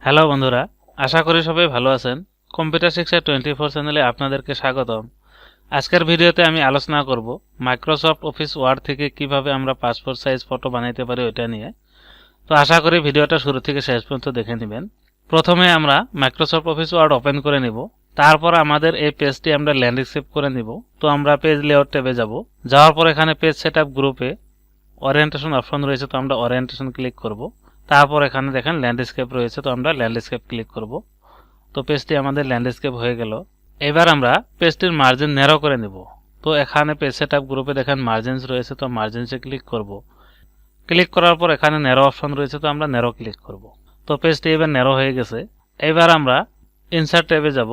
Hello বন্ধুরা, আশা করি সবাই ভালো আছেন। কম্পিউটার শিক্ষা 24 চ্যানেলে আপনাদেরকে স্বাগতম। আজকের ভিডিওতে আমি আলোচনা করব মাইক্রোসফট অফিস ওয়ার্ড থেকে কিভাবে আমরা পাসপোর্ট সাইজ ফটো বানাইতে পারি ওইটা নিয়ে। তো আশা করি ভিডিওটা শুরু থেকে শেষ পর্যন্ত দেখে নেবেন। প্রথমে আমরা মাইক্রোসফট অফিস ওয়ার্ড ওপেন করে নিব। তারপর আমাদের এই পেজটি আমরা ল্যান্ডস্কেপ করে নিব। তো আমরা পেজ লেআউট ট্যাবে যাব। যাওয়ার পর এখানে পেজ সেটআপ গ্রুপে ওরিয়েন্টেশন অপশন রয়েছে, তো আমরা ওরিয়েন্টেশন ক্লিক করব। তারপর এখানে দেখেন ল্যান্ডস্কেপ রয়েছে, তো আমরা ল্যান্ডস্কেপ ক্লিক করব। তো পেজটি আমাদের ল্যান্ডস্কেপ হয়ে গেল। এবার আমরা পেজটির মার্জিন ন্যারো করে নেব। তো এখানে পেজ সেটআপ গ্রুপে দেখেন মার্জিনস রয়েছে, তো মার্জিনসে ক্লিক করব। ক্লিক করার পর এখানে ন্যারো অপশন রয়েছে, তো আমরা ন্যারো ক্লিক করব। তো পেজটি এবার ন্যারো হয়ে গেছে। এবার আমরা ইনসার্ট ট্যাবে যাব।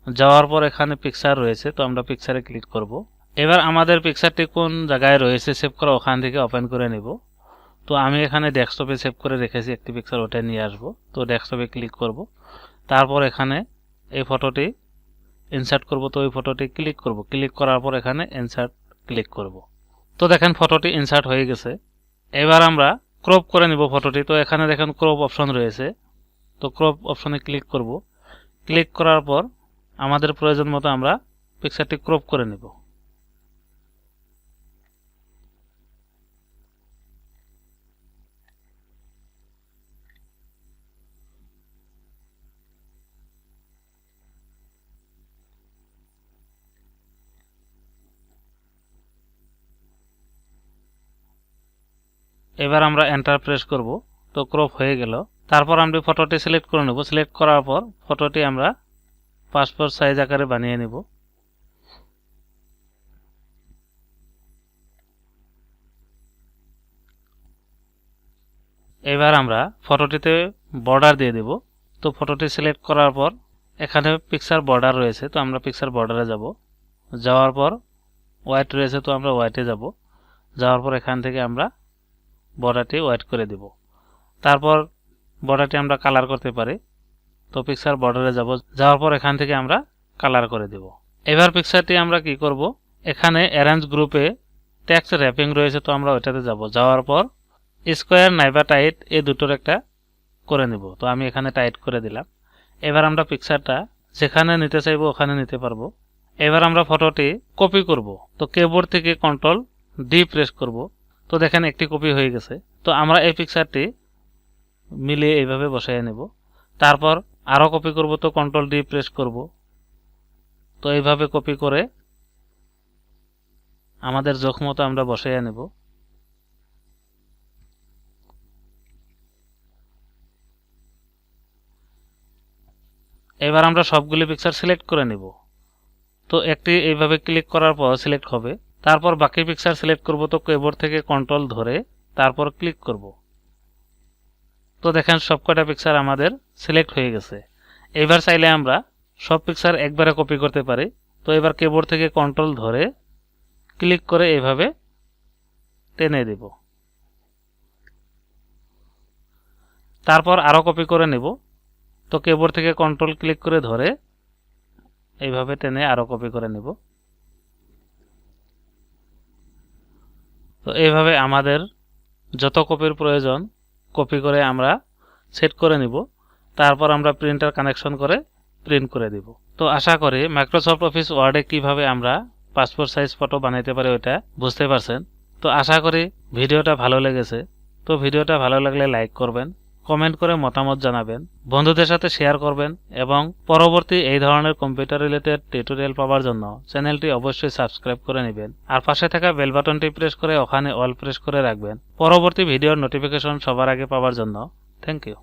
যাওয়ার পর এখানে পিকচার রয়েছে, তো আমরা পিকচারে ক্লিক করব। এবার আমাদের পিকচারটি কোন জায়গায় রয়েছে সেভ করা, ওখান থেকে ওপেন করে নিব। তো আমি এখানে ডেস্কটপে সেভ করে রেখেছি একটি পিকচার, ওটা নিয়ে আসব। তো ডেস্কটপে ক্লিক করব। তারপর এখানে এই ফটোটি ইনসার্ট করব। তো ওই ফটোটি ক্লিক করব। ক্লিক করার পর এখানে ইনসার্ট ক্লিক করব। তো দেখেন ফটোটি ইনসার্ট হয়ে গেছে। এবার আমরা ক্রপ করে নিব ফটোটি। তো এখানে দেখেন ক্রপ অপশন রয়েছে, তো ক্রপ অপশনে ক্লিক করব। ক্লিক করার পর আমাদের প্রয়োজন মতো আমরা পিকচারটি ক্রপ করে নিব। এবার আমরা এন্টার প্রেস করব। তো ক্রপ হয়ে গেল। তারপর আমরা ফটোটি সিলেক্ট করে নেব। সিলেক্ট করার পর ফটোটি আমরা পাসপোর্ট সাইজ আকারে বানিয়ে নেব। এবার আমরা ফটোটিতে বর্ডার দিয়ে দেব। তো ফটোটি সিলেক্ট করার পর এখানে পিকচার বর্ডার রয়েছে, তো আমরা পিকচার বর্ডারে যাব। যাওয়ার পর হোয়াইট রয়েছে, তো আমরা হোয়াইটে যাব। যাওয়ার পর এখান থেকে আমরা বর্ডারটি হোয়াইট করে দেব। তারপর বর্ডারটি আমরা কালার করতে পারি। তো পিকচার বর্ডারে যাব। যাওয়ার পর এখান থেকে আমরা কালার করে দেব। এবার পিকচারটি আমরা কি করব, এখানে অ্যারেঞ্জ গ্রুপে টেক্সট র্যাপিং রয়েছে, তো আমরা ওইটাতে যাব। যাওয়ার পর স্কোয়ার নাইবা টাইট এই দুটোর একটা করে নিব। তো আমি এখানে টাইট করে দিলাম। এবার আমরা পিকচারটা যেখানে নিতে চাইবো ওখানে নিতে পারবো। এবার আমরা ফটোটি কপি করব। তো কিবোর্ড থেকে কন্ট্রোল ডি প্রেস করব। তো দেখেন একটি কপি হয়ে গেছে। তো আমরা এই পিকচারটি মিলিয়ে এইভাবে বসাইয়ে নেব। তারপর আরো কপি করব, তো কন্ট্রোল ডি প্রেস করব। তো এইভাবে কপি করে আমাদের জোখ মতো আমরা বসাইয়ে নেব। এবার আমরা সবগুলি পিকচার সিলেক্ট করে নেব। তো একটি এইভাবে ক্লিক করার পর সিলেক্ট হবে। তারপর বাকি পিকচার সিলেক্ট করব। তো কিবোর্ড থেকে কন্ট্রোল ধরে তারপর ক্লিক করব। তো দেখেন সবকটা পিকচার আমাদের সিলেক্ট হয়ে গেছে। এবার চাইলে আমরা সব পিকচার একবারে কপি করতে পারি। তো এবার কিবোর্ড থেকে কন্ট্রোল ধরে ক্লিক করে এইভাবে টেনে দেব। তারপর আরো কপি করে নেব। তো কিবোর্ড থেকে কন্ট্রোল ক্লিক করে ধরে এইভাবে টেনে আরো কপি করে নেব। তো এইভাবে আমাদের যত কপির প্রয়োজন কপি করে আমরা সেট করে নিব। তারপর আমরা প্রিন্টার কানেকশন করে প্রিন্ট করে দিব। তো আশা করি মাইক্রোসফট অফিস ওয়ার্ডে কিভাবে আমরা পাসপোর্ট সাইজ ফটো বানাইতে পারি ওটা বুঝতে পারছেন। তো আশা করি ভিডিওটা ভালো লেগেছে। তো ভিডিওটা ভালো লাগলে লাইক করবেন, কমেন্ট করে মতামত জানাবেন, বন্ধুদের সাথে শেয়ার করবেন এবং পরবর্তী এই ধরনের কম্পিউটার রিলেটেড টিউটোরিয়াল পাওয়ার জন্য চ্যানেলটি অবশ্যই সাবস্ক্রাইব করে নেবেন। আর পাশে থাকা বেল বাটনটি প্রেস করে ওখানে অল প্রেস করে রাখবেন পরবর্তী ভিডিওর নোটিফিকেশন সবার আগে পাওয়ার জন্য। Thank you.